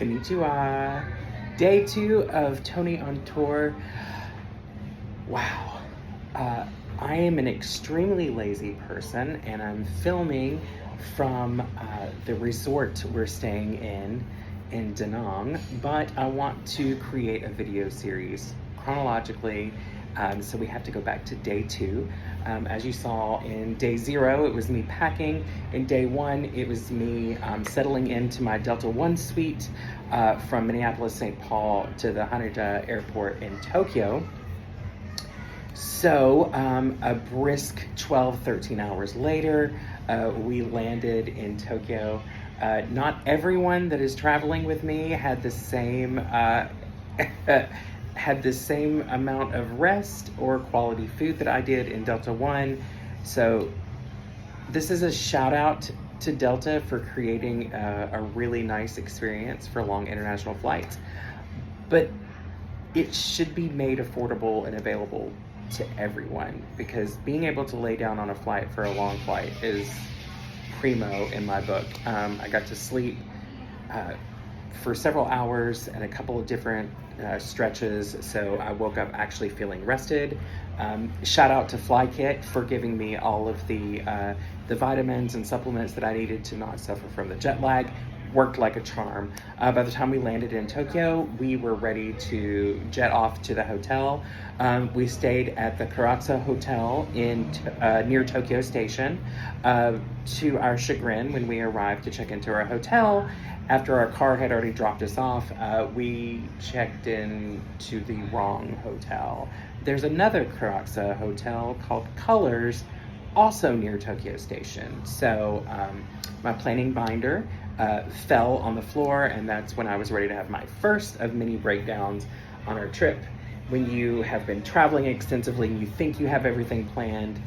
Konnichiwa. Day 2 of Tony on tour. Wow. I am an extremely lazy person, and I'm filming from the resort we're staying in Da Nang, but I want to create a video series chronologically, so we have to go back to day 2. As you saw in day 0, it was me packing. In day 1, it was me settling into my Delta One suite from Minneapolis, St. Paul to the Haneda airport in Tokyo. So a brisk 13 hours later, we landed in Tokyo. Not everyone that is traveling with me had the same amount of rest or quality food that I did in Delta One. So this is a shout out to Delta for creating a really nice experience for long international flights. But it should be made affordable and available to everyone, because being able to lay down on a flight for a long flight is primo in my book. I got to sleep for several hours and a couple of different stretches, so I woke up actually feeling rested. Shout out to FlyKit for giving me all of the vitamins and supplements that I needed to not suffer from the jet lag. Worked like a charm. By the time we landed in Tokyo, we were ready to jet off to the hotel. We stayed at the Karaksa hotel near Tokyo Station. To our chagrin, when we arrived to check into our hotel, after our car had already dropped us off, we checked in to the wrong hotel. There's another Karaksa hotel called Colors, also near Tokyo Station. So my planning binder fell on the floor, and that's when I was ready to have my first of many breakdowns on our trip. When you have been traveling extensively and you think you have everything planned,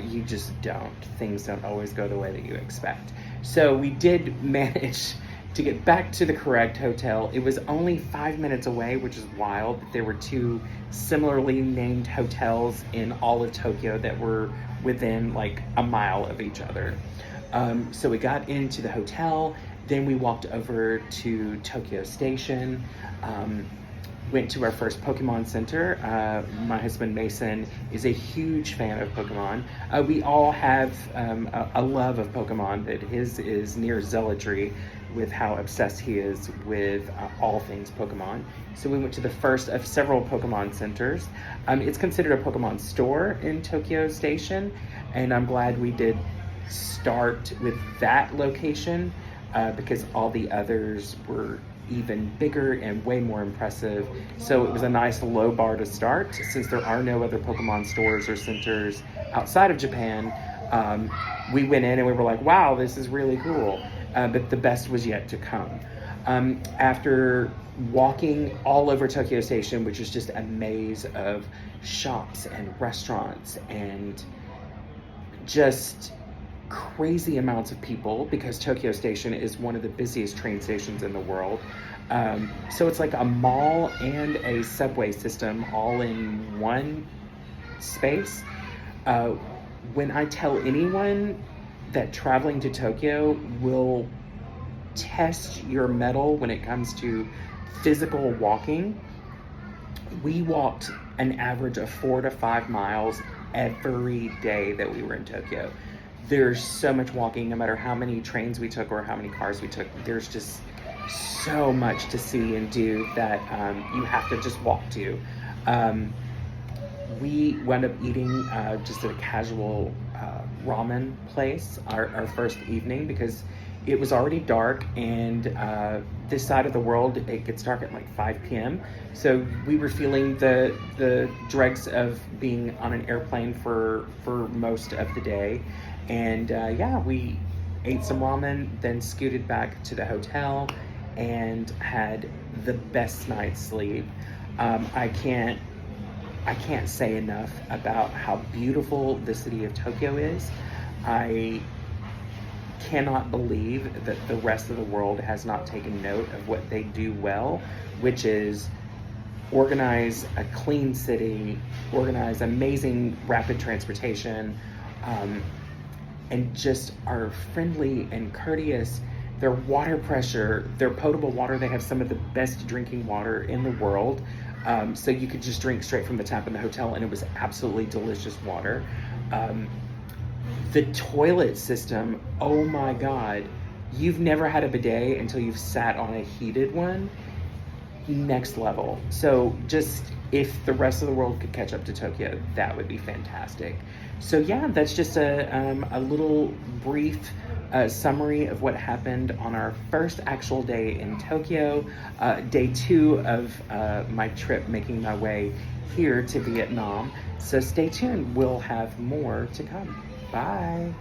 you just don't. Things don't always go the way that you expect. So we did manage to get back to the correct hotel. It was only 5 minutes away, which is wild. There were 2 similarly named hotels in all of Tokyo that were within like a mile of each other. So we got into the hotel, then we walked over to Tokyo Station, went to our first Pokemon Center. My husband Mason is a huge fan of Pokemon. We all have a love of Pokemon, but his is near zealotry with how obsessed he is with all things Pokemon. So we went to the first of several Pokemon centers. It's considered a Pokemon store in Tokyo Station, and I'm glad we did start with that location because all the others were even bigger and way more impressive. So it was a nice low bar to start, since there are no other Pokemon stores or centers outside of Japan. We went in and we were like, wow, this is really cool. But the best was yet to come. After walking all over Tokyo Station, which is just a maze of shops and restaurants and just crazy amounts of people, because Tokyo Station is one of the busiest train stations in the world. So it's like a mall and a subway system all in one space. When I tell anyone that traveling to Tokyo will test your mettle when it comes to physical walking, we walked an average of 4 to 5 miles every day that we were in Tokyo. There's so much walking, no matter how many trains we took or how many cars we took. There's just so much to see and do that you have to just walk to. We wound up eating just at a casual ramen place our first evening, because it was already dark, and this side of the world, it gets dark at like 5 p.m. So we were feeling the dregs of being on an airplane for most of the day. And we ate some ramen, then scooted back to the hotel and had the best night's sleep. I can't say enough about how beautiful the city of Tokyo is. I cannot believe that the rest of the world has not taken note of what they do well, which is organize a clean city, organize amazing rapid transportation, and just are friendly and courteous their water pressure, their potable water. They have some of the best drinking water in the world. So you could just drink straight from the tap in the hotel, and it was absolutely delicious water. The toilet system, oh my God. You've never had a bidet until you've sat on a heated one. Next level. So just, if the rest of the world could catch up to Tokyo, that would be fantastic. So yeah, that's just a little brief summary of what happened on our first actual day in Tokyo, day 2 of my trip making my way here to Vietnam. So stay tuned, we'll have more to come. Bye.